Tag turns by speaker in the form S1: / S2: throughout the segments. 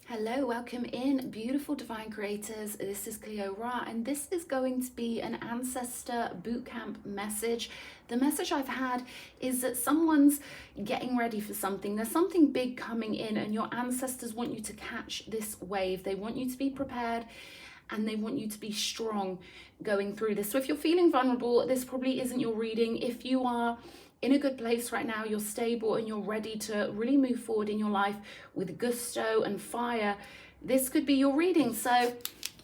S1: Hello, welcome in, beautiful divine creators. This is Cleo Ra, and this is going to be an Ancestor bootcamp message. The message I've had is that someone's getting ready for something. There's something big coming in, and your ancestors want you to catch this wave. They want you to be prepared, and they want you to be strong going through this. So if you're feeling vulnerable, this probably isn't your reading. If you are in a good place right now, you're stable and you're ready to really move forward in your life with gusto and fire, this could be your reading. So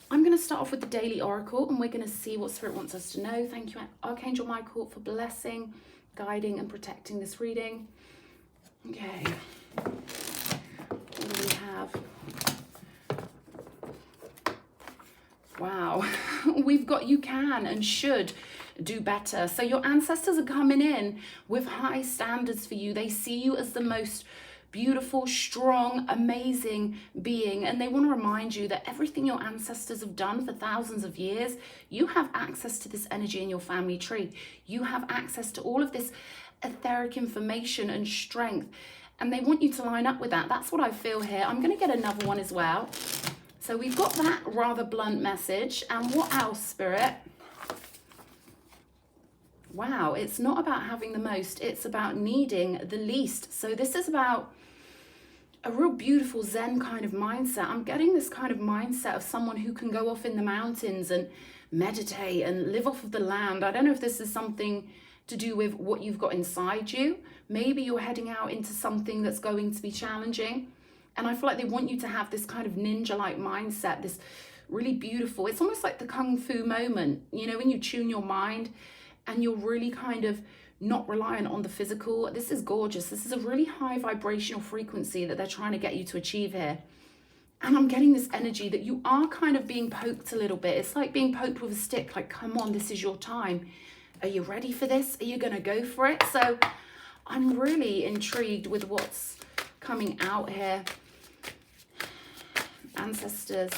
S1: I'm going to start off with the daily oracle, and we're going to see what Spirit wants us to know. Thank you, Archangel Michael, for blessing, guiding and protecting this reading. Okay, what do we have? Wow, we've got you can and should do better. So your ancestors are coming in with high standards for you. They see you as the most beautiful, strong, amazing being, and they want to remind you that everything your ancestors have done for thousands of years, you have access to this energy in your family tree. You have access to all of this etheric information and strength, and they want you to line up with that. That's what I feel here. I'm going to get another one as well. So we've got that rather blunt message. And what else, Spirit? Wow, it's not about having the most, it's about needing the least. So this is about a real beautiful Zen kind of mindset. I'm getting this kind of mindset of someone who can go off in the mountains and meditate and live off of the land. I don't know if this is something to do with what you've got inside you. Maybe you're heading out into something that's going to be challenging. And I feel like they want you to have this kind of ninja-like mindset, this really beautiful, it's almost like the Kung Fu moment, you know, when you tune your mind and you're really kind of not reliant on the physical. This is gorgeous. This is a really high vibrational frequency that they're trying to get you to achieve here. And I'm getting this energy that you are kind of being poked a little bit. It's like being poked with a stick, like, come on, this is your time. Are you ready for this? Are you going to go for it? So I'm really intrigued with what's coming out here. Ancestors,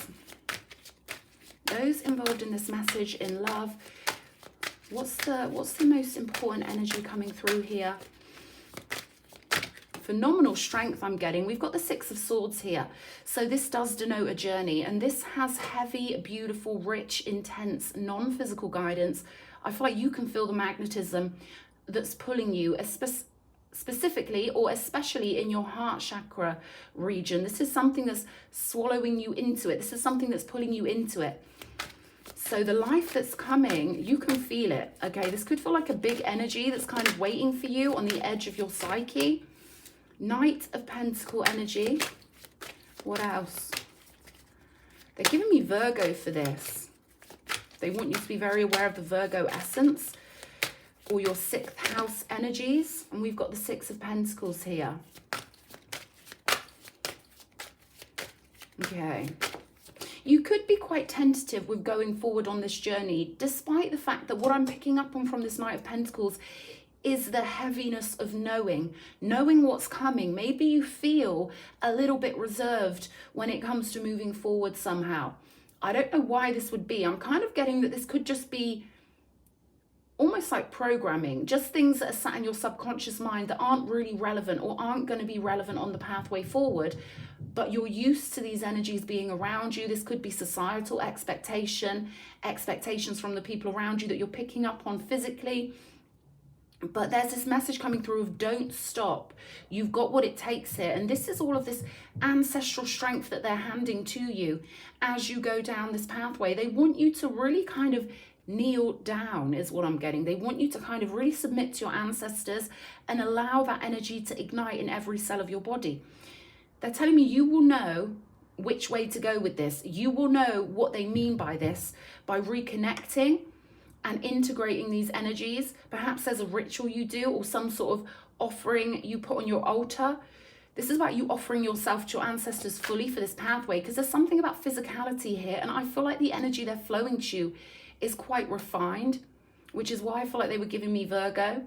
S1: those involved in this message in love, what's the most important energy coming through here? Phenomenal strength I'm getting. We've got the Six of Swords here. So this does denote a journey, and this has heavy, beautiful, rich, intense, non-physical guidance. I feel like you can feel the magnetism that's pulling you, specifically or especially in your heart chakra region. This is something that's swallowing you into it. This is something that's pulling you into it. So the life that's coming, you can feel it. Okay, this could feel like a big energy that's kind of waiting for you on the edge of your psyche. Knight of Pentacle energy. What else? They're giving me Virgo for this. They want you to be very aware of the Virgo essence or your 6th house energies. And we've got the Six of Pentacles here. Okay. You could be quite tentative with going forward on this journey, despite the fact that what I'm picking up on from this Knight of Pentacles is the heaviness of knowing what's coming. Maybe you feel a little bit reserved when it comes to moving forward somehow. I don't know why this would be. I'm kind of getting that this could just be almost like programming, just things that are sat in your subconscious mind that aren't really relevant or aren't going to be relevant on the pathway forward, but you're used to these energies being around you. This could be societal expectations from the people around you that you're picking up on physically. But there's this message coming through of don't stop. You've got what it takes here. And this is all of this ancestral strength that they're handing to you as you go down this pathway. They want you to really kind of kneel down is what I'm getting. They want you to kind of really submit to your ancestors and allow that energy to ignite in every cell of your body. They're telling me you will know which way to go with this. You will know what they mean by this by reconnecting and integrating these energies. Perhaps there's a ritual you do or some sort of offering you put on your altar. This is about you offering yourself to your ancestors fully for this pathway, because there's something about physicality here, and I feel like the energy they're flowing to you is quite refined, which is why I feel like they were giving me Virgo.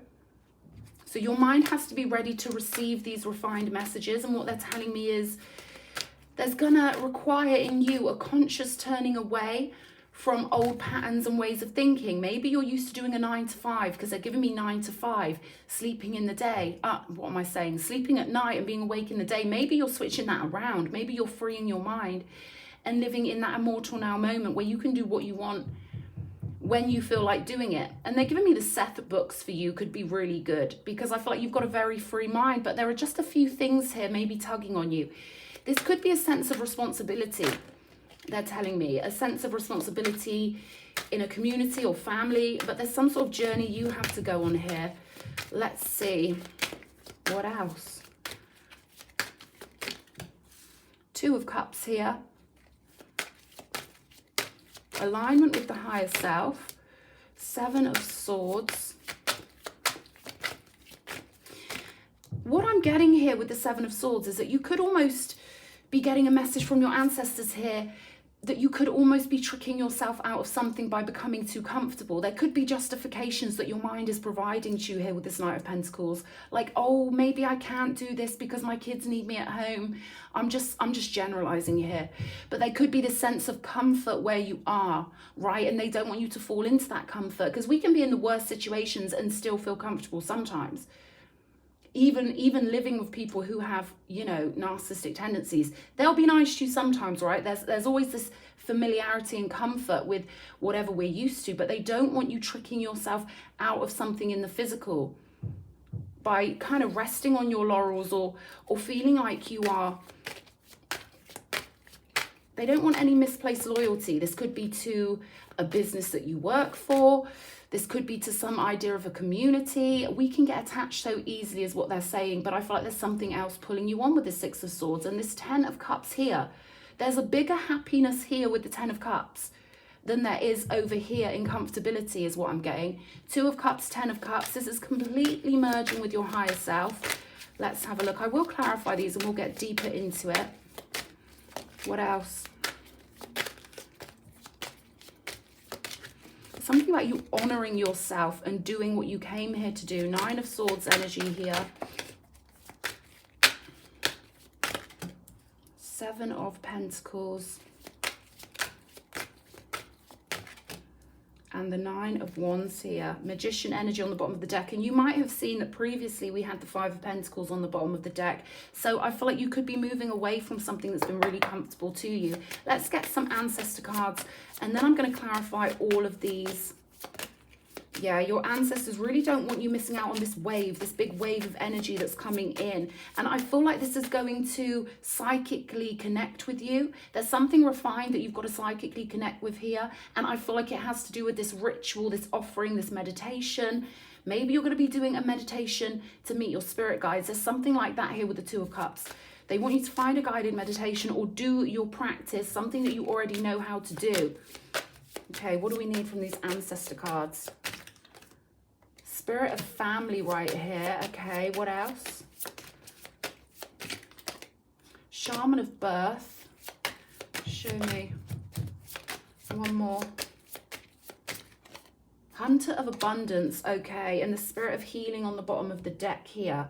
S1: So your mind has to be ready to receive these refined messages, and what they're telling me is there's gonna require in you a conscious turning away from old patterns and ways of thinking. Maybe you're used to doing a 9 to 5 because they're giving me 9 to 5, sleeping in the day. What am I saying? Sleeping at night and being awake in the day. Maybe you're switching that around. Maybe you're freeing your mind and living in that immortal now moment where you can do what you want when you feel like doing it. And they're giving me the Seth books for you could be really good because I feel like you've got a very free mind, but there are just a few things here maybe tugging on you. This could be a sense of responsibility. They're telling me a sense of responsibility in a community or family, but there's some sort of journey you have to go on here. Let's see what else. 2 of Cups here. Alignment with the higher self. 7 of Swords. What I'm getting here with the 7 of Swords is that you could almost be getting a message from your ancestors here that you could almost be tricking yourself out of something by becoming too comfortable. There could be justifications that your mind is providing to you here with this Knight of Pentacles. Like, oh, maybe I can't do this because my kids need me at home. I'm just generalizing here. But there could be this sense of comfort where you are, right? And they don't want you to fall into that comfort because we can be in the worst situations and still feel comfortable sometimes. Even living with people who have, you know, narcissistic tendencies, they'll be nice to you sometimes, right? There's always this familiarity and comfort with whatever we're used to, but they don't want you tricking yourself out of something in the physical by kind of resting on your laurels or feeling like you are. They don't want any misplaced loyalty. This could be to a business that you work for. This could be to some idea of a community. We can get attached so easily is what they're saying, but I feel like there's something else pulling you on with the 6 of Swords and this 10 of Cups here. There's a bigger happiness here with the 10 of Cups than there is over here in comfortability is what I'm getting. 2 of Cups, 10 of Cups. This is completely merging with your higher self. Let's have a look. I will clarify these and we'll get deeper into it. What else? Something about you honoring yourself and doing what you came here to do. 9 of Swords energy here. 7 of Pentacles. And the 9 of Wands here. Magician energy on the bottom of the deck. And you might have seen that previously we had the 5 of Pentacles on the bottom of the deck. So I feel like you could be moving away from something that's been really comfortable to you. Let's get some Ancestor cards. And then I'm going to clarify all of these. Yeah, your ancestors really don't want you missing out on this wave, this big wave of energy that's coming in. And I feel like this is going to psychically connect with you. There's something refined that you've got to psychically connect with here. And I feel like it has to do with this ritual, this offering, this meditation. Maybe you're going to be doing a meditation to meet your spirit guides. There's something like that here with the 2 of Cups. They want you to find a guided meditation or do your practice, something that you already know how to do. Okay, what do we need from these ancestor cards? Spirit of family right here. Okay, what else? Shaman of birth. Show me. One more. Hunter of abundance. Okay, and the spirit of healing on the bottom of the deck here.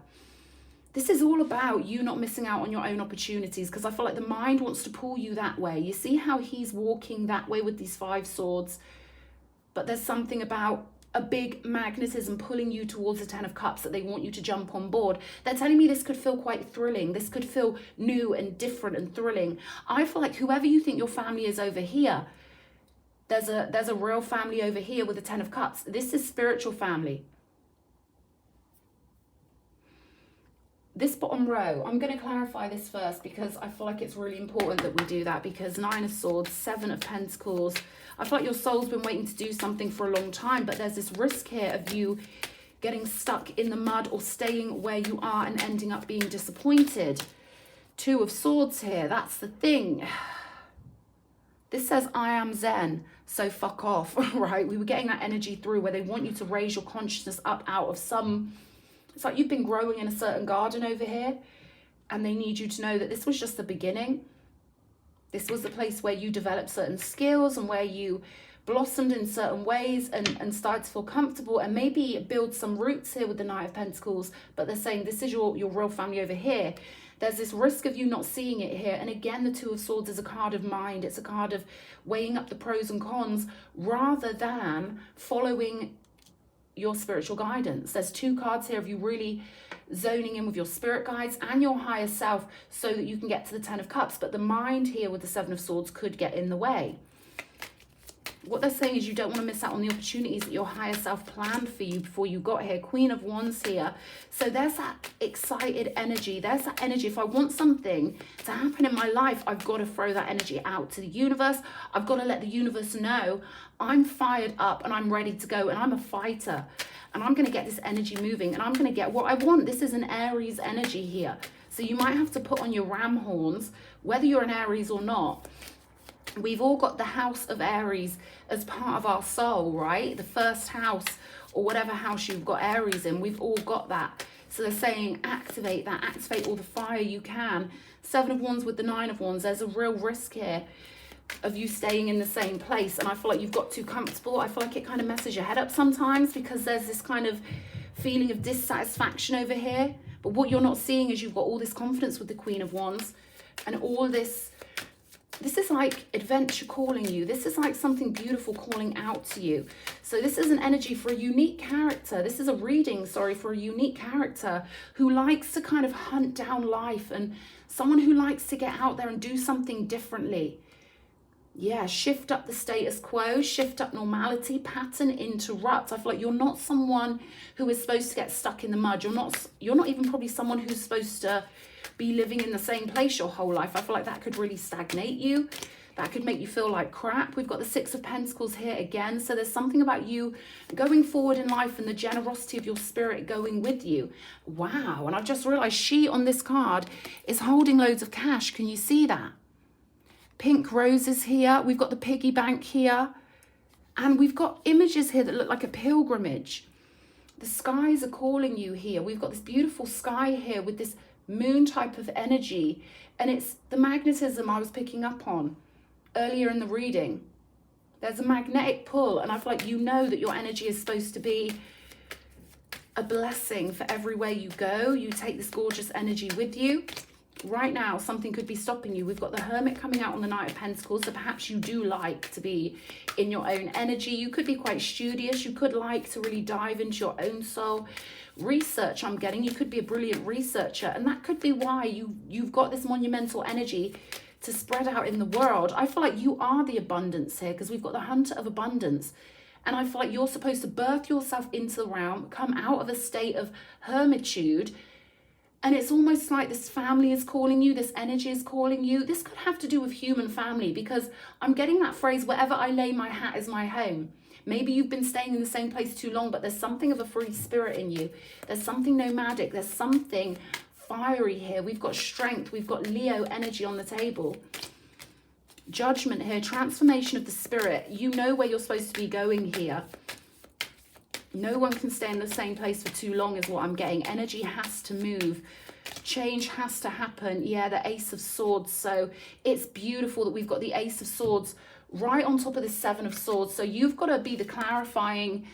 S1: This is all about you not missing out on your own opportunities because I feel like the mind wants to pull you that way. You see how he's walking that way with these 5 swords, but there's something about a big magnetism pulling you towards the 10 of Cups that they want you to jump on board. They're telling me this could feel quite thrilling. This could feel new and different and thrilling. I feel like whoever you think your family is over here, there's a real family over here with the 10 of Cups. This is spiritual family. This bottom row, I'm going to clarify this first because I feel like it's really important that we do that because 9 of Swords, 7 of Pentacles. I feel like your soul's been waiting to do something for a long time, but there's this risk here of you getting stuck in the mud or staying where you are and ending up being disappointed. 2 of Swords here, that's the thing. This says, I am Zen, so fuck off, right? We were getting that energy through where they want you to raise your consciousness up out of some... It's like you've been growing in a certain garden over here and they need you to know that this was just the beginning. This was the place where you developed certain skills and where you blossomed in certain ways and started to feel comfortable and maybe build some roots here with the Knight of Pentacles. But they're saying this is your real family over here. There's this risk of you not seeing it here. And again, the Two of Swords is a card of mind. It's a card of weighing up the pros and cons rather than following your spiritual guidance. There's two cards here of you really zoning in with your spirit guides and your higher self so that you can get to the Ten of Cups. But the mind here with the Seven of Swords could get in the way. What they're saying is you don't want to miss out on the opportunities that your higher self planned for you before you got here. Queen of Wands here. So there's that excited energy. There's that energy. If I want something to happen in my life, I've got to throw that energy out to the universe. I've got to let the universe know I'm fired up and I'm ready to go and I'm a fighter. And I'm going to get this energy moving and I'm going to get what I want. This is an Aries energy here. So you might have to put on your ram horns, whether you're an Aries or not. We've all got the house of Aries as part of our soul, right? The first house or whatever house you've got Aries in, we've all got that. So they're saying activate that, activate all the fire you can. Seven of Wands with the Nine of Wands, there's a real risk here of you staying in the same place. And I feel like you've got too comfortable. I feel like it kind of messes your head up sometimes because there's this kind of feeling of dissatisfaction over here. But what you're not seeing is you've got all this confidence with the Queen of Wands and all this. This is like adventure calling you. This is like something beautiful calling out to you. So this is an energy for a unique character. This is a reading, sorry, for a unique character who likes to kind of hunt down life and someone who likes to get out there and do something differently. Yeah, shift up the status quo, shift up normality, pattern interrupt. I feel like you're not someone who is supposed to get stuck in the mud. You're not even probably someone who's supposed to be living in the same place your whole life. I feel like that could really stagnate you. That could make you feel like crap. We've got the Six of Pentacles here again. So there's something about you going forward in life and the generosity of your spirit going with you. Wow. And I've just realized she on this card is holding loads of cash. Can you see that? Pink roses here. We've got the piggy bank here. And we've got images here that look like a pilgrimage. The skies are calling you here. We've got this beautiful sky here with this moon type of energy. And it's the magnetism I was picking up on earlier in the reading. There's a magnetic pull. And I feel like you know that your energy is supposed to be a blessing for everywhere you go. You take this gorgeous energy with you. Right now, something could be stopping you. We've got the Hermit coming out on the Knight of Pentacles. So perhaps you do like to be in your own energy. You could be quite studious. You could like to really dive into your own soul. Research, I'm getting. You could be a brilliant researcher. And that could be why you've got this monumental energy to spread out in the world. I feel like you are the abundance here because we've got the Hunter of Abundance. And I feel like you're supposed to birth yourself into the realm, come out of a state of hermitude. And it's almost like this family is calling you, this energy is calling you. This could have to do with human family because I'm getting that phrase, wherever I lay my hat is my home. Maybe you've been staying in the same place too long, but there's something of a free spirit in you. There's something nomadic. There's something fiery here. We've got strength. We've got Leo energy on the table. Judgment here, transformation of the spirit. You know where you're supposed to be going here. No one can stay in the same place for too long is what I'm getting. Energy has to move. Change has to happen. Yeah, the Ace of Swords. So it's beautiful that we've got the Ace of Swords right on top of the Seven of Swords. So you've got to be the clarifying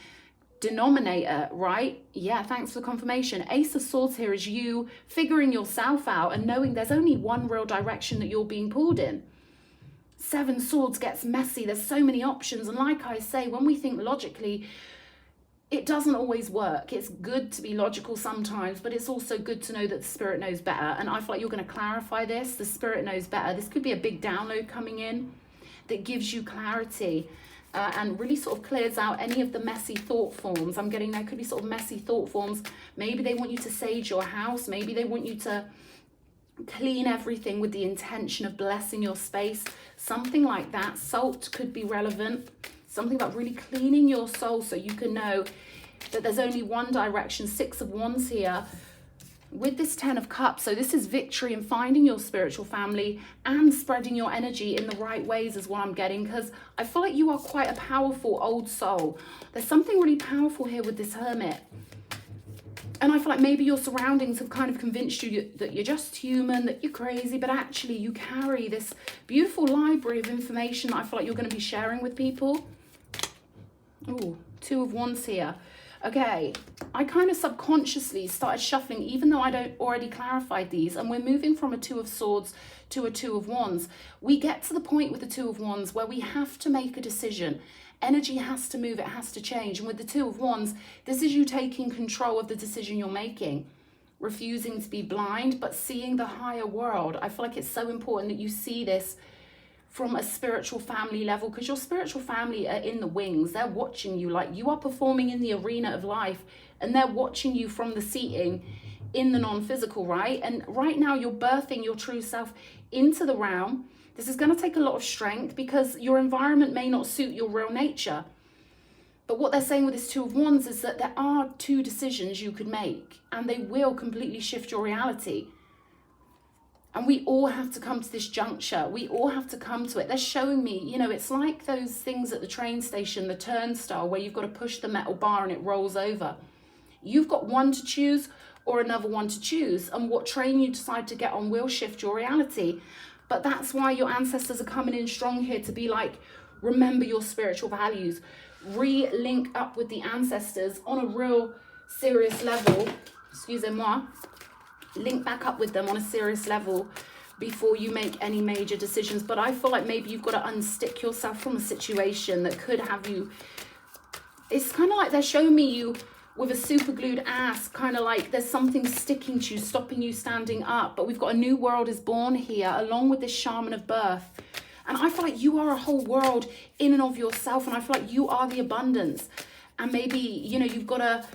S1: denominator, right? Yeah, thanks for the confirmation. Ace of Swords here is you figuring yourself out and knowing there's only one real direction that you're being pulled in. Seven Swords gets messy. There's so many options. And like I say, when we think logically, it doesn't always work. It's good to be logical sometimes, but it's also good to know that the spirit knows better. And I feel like you're going to clarify this. The spirit knows better. This could be a big download coming in that gives you clarity and really sort of clears out any of the messy thought forms. I'm getting there could be sort of messy thought forms. Maybe they want you to sage your house. Maybe they want you to clean everything with the intention of blessing your space. Something like that. Salt could be relevant. Something about really cleaning your soul so you can know that there's only one direction. Six of Wands here with this Ten of Cups. So this is victory in finding your spiritual family and spreading your energy in the right ways is what I'm getting, because I feel like you are quite a powerful old soul. There's something really powerful here with this Hermit. And I feel like maybe your surroundings have kind of convinced you that you're just human, that you're crazy, but actually you carry this beautiful library of information that I feel like you're going to be sharing with people. Ooh, Two of Wands here. Okay, I kind of subconsciously started shuffling, even though I don't already clarified these, and we're moving from a Two of Swords to a Two of Wands. We get to the point with the Two of Wands where we have to make a decision. Energy has to move, it has to change. And with the Two of Wands, this is you taking control of the decision you're making, refusing to be blind, but seeing the higher world. I feel like it's so important that you see this from a spiritual family level, because your spiritual family are in the wings. They're watching you, like you are performing in the arena of life, and they're watching you from the seating in the non-physical, right? And right now you're birthing your true self into the realm. This is going to take a lot of strength because your environment may not suit your real nature. But what they're saying with this Two of Wands is that there are two decisions you could make, and they will completely shift your reality. And we all have to come to this juncture. We all have to come to it. They're showing me, you know, it's like those things at the train station, the turnstile, where you've got to push the metal bar and it rolls over. You've got one to choose or another one to choose. And what train you decide to get on will shift your reality. But that's why your ancestors are coming in strong here to be like, remember your spiritual values. Re-link up with the ancestors on a real serious level. Excusez-moi. Link back up with them on a serious level before you make any major decisions. But I feel like maybe you've got to unstick yourself from a situation that could have you. It's kind of like they're showing me you with a super glued ass, kind of like there's something sticking to you, stopping you standing up. But we've got a new world is born here along with this shaman of birth. And I feel like you are a whole world in and of yourself. And I feel like you are the abundance. And maybe, you know, you've got to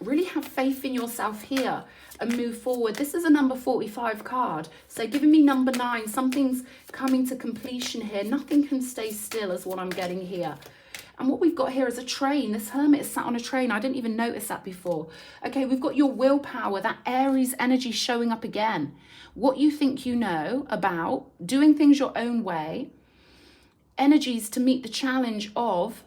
S1: really have faith in yourself here and move forward. This is a number 45 card. So giving me number 9, something's coming to completion here. Nothing can stay still is what I'm getting here. And what we've got here is a train. This hermit is sat on a train. I didn't even notice that before. Okay, we've got your willpower, that Aries energy showing up again. What you think you know about doing things your own way. Energies to meet the challenge of.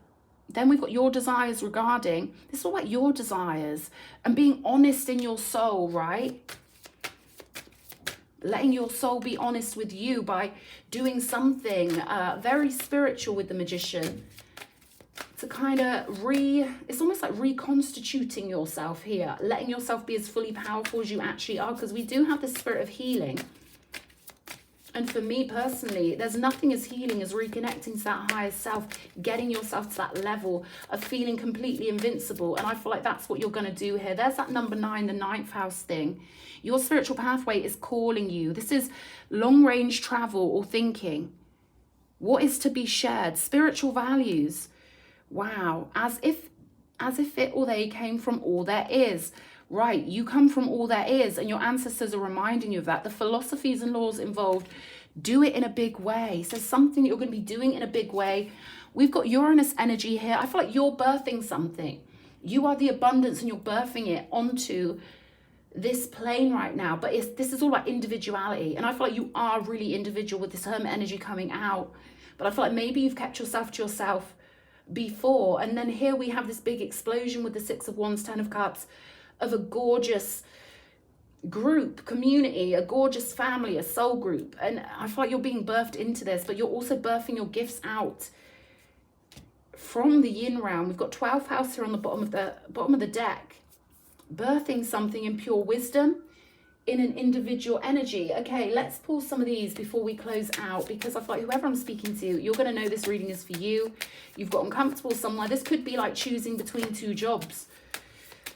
S1: Then we've got your desires regarding. This is all about your desires and being honest in your soul, right? Letting your soul be honest with you by doing something very spiritual with the Magician to kind of it's almost like reconstituting yourself here, letting yourself be as fully powerful as you actually are, because we do have the spirit of healing. And for me personally, there's nothing as healing as reconnecting to that higher self, getting yourself to that level of feeling completely invincible. And I feel like that's what you're going to do here. There's that number 9, the 9th house thing. Your spiritual pathway is calling you. This is long range travel or thinking. What is to be shared? Spiritual values. Wow. As if it or they came from all there is. Right, you come from all there is, and your ancestors are reminding you of that. The philosophies and laws involved, do it in a big way. So something you're going to be doing in a big way. We've got Uranus energy here. I feel like you're birthing something. You are the abundance and you're birthing it onto this plane right now. But this is all about individuality. And I feel like you are really individual with this hermit energy coming out. But I feel like maybe you've kept yourself to yourself before. And then here we have this big explosion with the 6 of Wands, 10 of Cups, of a gorgeous group, community, a gorgeous family, a soul group. And I feel like you're being birthed into this, but you're also birthing your gifts out from the yin realm. We've got 12th house here on the bottom of the deck, birthing something in pure wisdom, in an individual energy. Okay, let's pull some of these before we close out, because I feel like whoever I'm speaking to, you're going to know this reading is for you. You've got uncomfortable somewhere. This could be like choosing between 2 jobs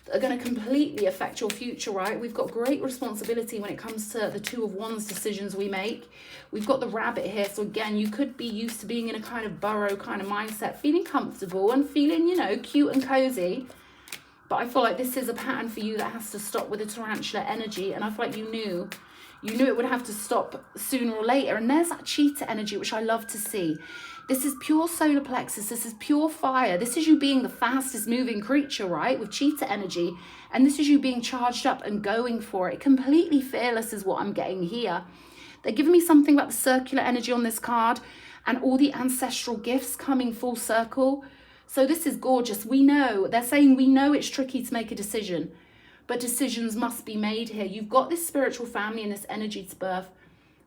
S1: that are going to completely affect your future, right? We've got great responsibility when it comes to the 2 of Wands decisions we make. We've got the rabbit here. So again, you could be used to being in a kind of burrow kind of mindset, feeling comfortable and feeling, you know, cute and cozy. But I feel like this is a pattern for you that has to stop with the tarantula energy. And I feel like you knew it would have to stop sooner or later. And there's that cheetah energy, which I love to see. This is pure solar plexus. This is pure fire. This is you being the fastest moving creature, right? With cheetah energy. And this is you being charged up and going for it. Completely fearless is what I'm getting here. They're giving me something about the circular energy on this card and all the ancestral gifts coming full circle. So this is gorgeous. We know, they're saying we know it's tricky to make a decision, but decisions must be made here. You've got this spiritual family and this energy to birth.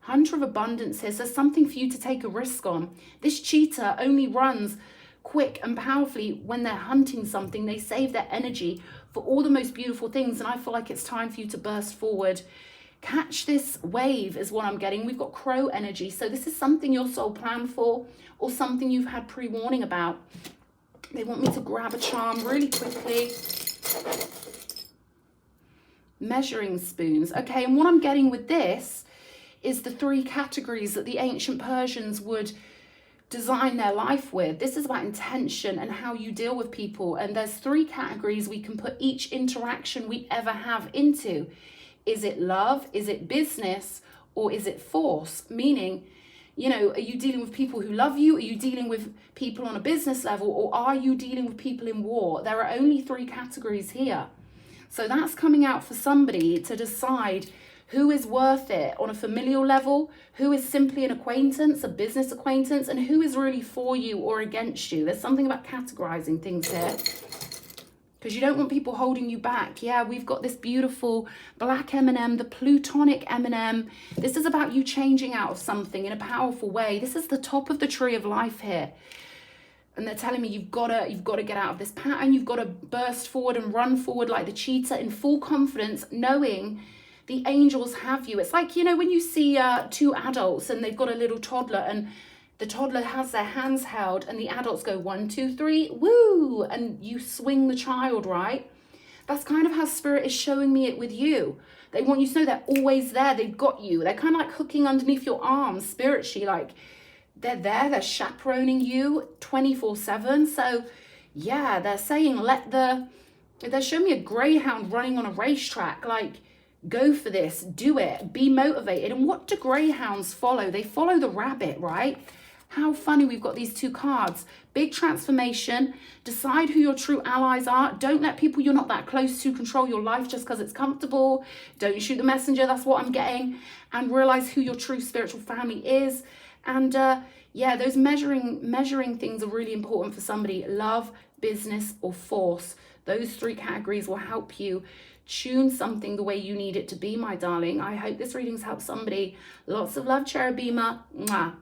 S1: Hunter of abundance here. So something for you to take a risk on. This cheetah only runs quick and powerfully when they're hunting something. They save their energy for all the most beautiful things. And I feel like it's time for you to burst forward. Catch this wave is what I'm getting. We've got crow energy. So this is something your soul planned for, or something you've had pre-warning about. They want me to grab a charm really quickly. Measuring spoons. Okay, and what I'm getting with this is the 3 categories that the ancient Persians would design their life with. This is about intention and how you deal with people. And there's 3 categories we can put each interaction we ever have into. Is it love? Is it business? Or is it force? Meaning, you know, are you dealing with people who love you? Are you dealing with people on a business level? Or are you dealing with people in war? There are only 3 categories here. So that's coming out for somebody to decide who is worth it on a familial level, who is simply an acquaintance, a business acquaintance, and who is really for you or against you. There's something about categorizing things here, because you don't want people holding you back. Yeah, we've got this beautiful black M&M, the plutonic M&M. This is about you changing out of something in a powerful way. This is the top of the tree of life here. And they're telling me you've got to get out of this pattern. You've got to burst forward and run forward like the cheetah in full confidence, knowing the angels have you. It's like, you know, when you see 2 adults and they've got a little toddler, and the toddler has their hands held and the adults go 1, 2, 3, woo, and you swing the child, right? That's kind of how Spirit is showing me it with you. They want you to know they're always there. They've got you. They're kind of like hooking underneath your arms spiritually, like they're there. They're chaperoning you 24/7. So yeah, they're saying they're showing me a greyhound running on a racetrack, like, go for this, do it, be motivated. And what do greyhounds follow? They follow the rabbit, right? How funny, we've got these 2 cards. Big transformation. Decide who your true allies are. Don't let people you're not that close to control your life just because it's comfortable. Don't shoot the messenger. That's what I'm getting. And realize who your true spiritual family is. And yeah, those measuring things are really important for somebody. Love, business, or force. Those 3 categories will help you tune something the way you need it to be, my darling. I hope this reading's helped somebody. Lots of love, Cherubima. Mwah.